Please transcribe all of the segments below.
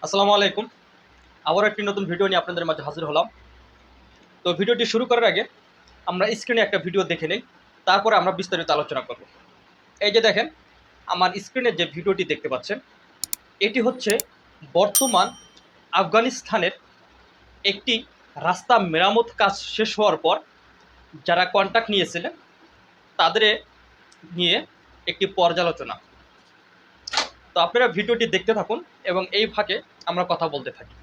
আসসালামু আলাইকুম। আবার একটি নতুন ভিডিও নিয়ে আপনাদের মাঝে হাজির হলাম। তো ভিডিওটি শুরু করার আগে আমরা স্ক্রিনে একটা ভিডিও দেখে নিই, তারপরে আমরা বিস্তারিত আলোচনা করব। এই যে দেখেন, আমার স্ক্রিনে যে ভিডিওটি দেখতে পাচ্ছেন, এটি হচ্ছে বর্তমান আফগানিস্তানের একটি রাস্তা মেরামত কাজ শেষ হওয়ার পর যারা কন্ট্রাক্ট নিয়েছিলেন তাদের নিয়ে একটি পর্যালোচনা। তো আপনারা ভিডিওটি দেখতে থাকুন এবং এই ফাঁকে আমরা কথা বলতে থাকি।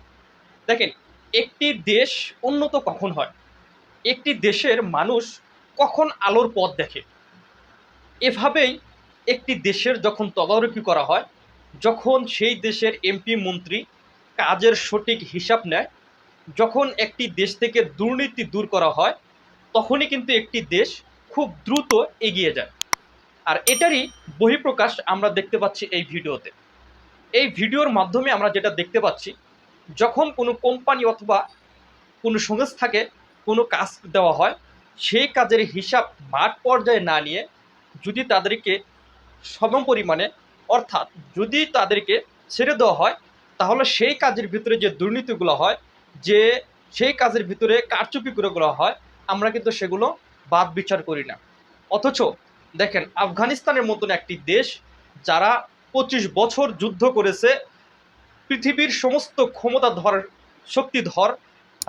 দেখেন, একটি দেশ উন্নত কখন হয়, একটি দেশের মানুষ কখন আলোর পথ দেখে, এভাবেই একটি দেশের যখন তদারকি করা হয়, যখন সেই দেশের এমপি মন্ত্রী কাজের সঠিক হিসাব নেয়, যখন একটি দেশ থেকে দুর্নীতি দূর করা হয়, তখনই কিন্তু একটি দেশ খুব দ্রুত এগিয়ে যায়। আর এটারই বহিঃপ্রকাশ আমরা দেখতে পাচ্ছি এই ভিডিওতে। এই ভিডিওর মাধ্যমে আমরা যেটা দেখতে পাচ্ছি, যখন কোনো কোম্পানি অথবা কোনো সংস্থাকে কোনো কাজ দেওয়া হয়, সেই কাজের হিসাব মাঠ পর্যায়ে না নিয়ে যদি তাদেরকে সম পরিমাণে, অর্থাৎ যদি তাদেরকে ছেড়ে দেওয়া হয়, তাহলে সেই কাজের ভিতরে যে দুর্নীতিগুলো হয়, যে সেই কাজের ভিতরে কারচুপিগুলো হয়, আমরা কিন্তু সেগুলো বাদ বিচার করি না। অথচ দেখেন, আফগানিস্তানের মতন একটি দেশ, যারা 25 বছর যুদ্ধ করেছে পৃথিবীর সমস্ত ক্ষমতাধর শক্তিধর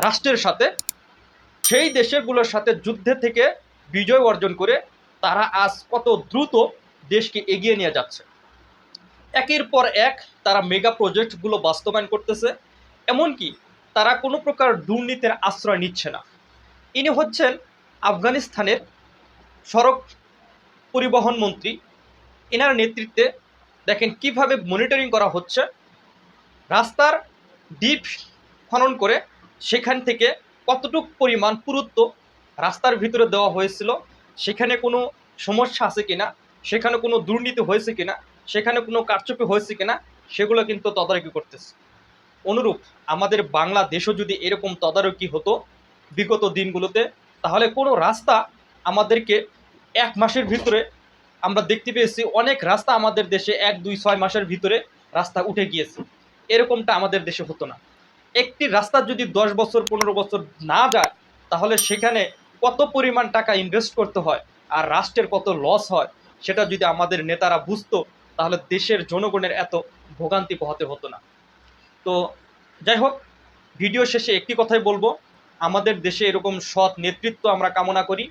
রাষ্ট্রের সাথে, সেই দেশগুলোর সাথে যুদ্ধে থেকে বিজয় অর্জন করে তারা আজ কত দ্রুত দেশকে এগিয়ে নিয়ে যাচ্ছে। একের পর এক তারা মেগা প্রজেক্টগুলো বাস্তবায়ন করতেছে, এমনকি তারা কোনো প্রকার দুর্নীতির আশ্রয় নিচ্ছে না। ইনি হচ্ছেন আফগানিস্তানের সড়ক পরিবহন মন্ত্রী। এনার নেতৃত্বে দেখেন কিভাবে মনিটরিং করা হচ্ছে, রাস্তার ডিপ খনন করে সেখান থেকে কতটুক পরিমাণ পুরুত্ব রাস্তার ভিতরে দেওয়া হয়েছিল, সেখানে কোনো সমস্যা আছে কিনা, সেখানে কোনো দুর্নীতি হয়েছে কিনা, সেখানে কোনো কারচুপি হয়েছে কিনা, সেগুলো কিন্তু তদারকি করতেছে। অনুরূপ আমাদের বাংলাদেশও যদি এরকম তদারকি হতো বিগত দিনগুলোতে, তাহলে কোনো রাস্তা আমাদেরকে 1 মাসের ভিতরে, আমরা দেখতে পেয়েছি অনেক রাস্তা আমাদের দেশে 1, 2, 6 মাসের ভিতরে রাস্তা উঠে গিয়েছে। এরকমটা আমাদের দেশে হতো না। একটি রাস্তা যদি 10 বছর 15 বছর না যায়, তাহলে সেখানে কত পরিমাণ টাকা ইনভেস্ট করতে হয় আর রাষ্ট্রের কত লস হয়, সেটা যদি আমাদের নেতারা বুঝতো, তাহলে দেশের জনগণের এত ভোগান্তি পোহাতে হতো না। তো যাই হোক, ভিডিও শেষে একটি কথাই বলবো, আমাদের দেশে এরকম সৎ নেতৃত্ব আমরা কামনা করি।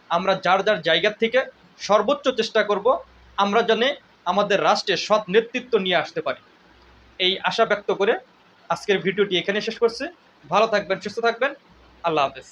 আমরা যার যার জায়গা থেকে সর্বোচ্চ চেষ্টা করব আমরা জানি আমাদের রাষ্ট্রে সৎ নেতৃত্ব নিয়ে আসতে পারি। এই আশা ব্যক্ত করে আজকের ভিডিওটি এখানে শেষ করছি। ভালো থাকবেন, সুস্থ থাকবেন। আল্লাহ হাফেজ।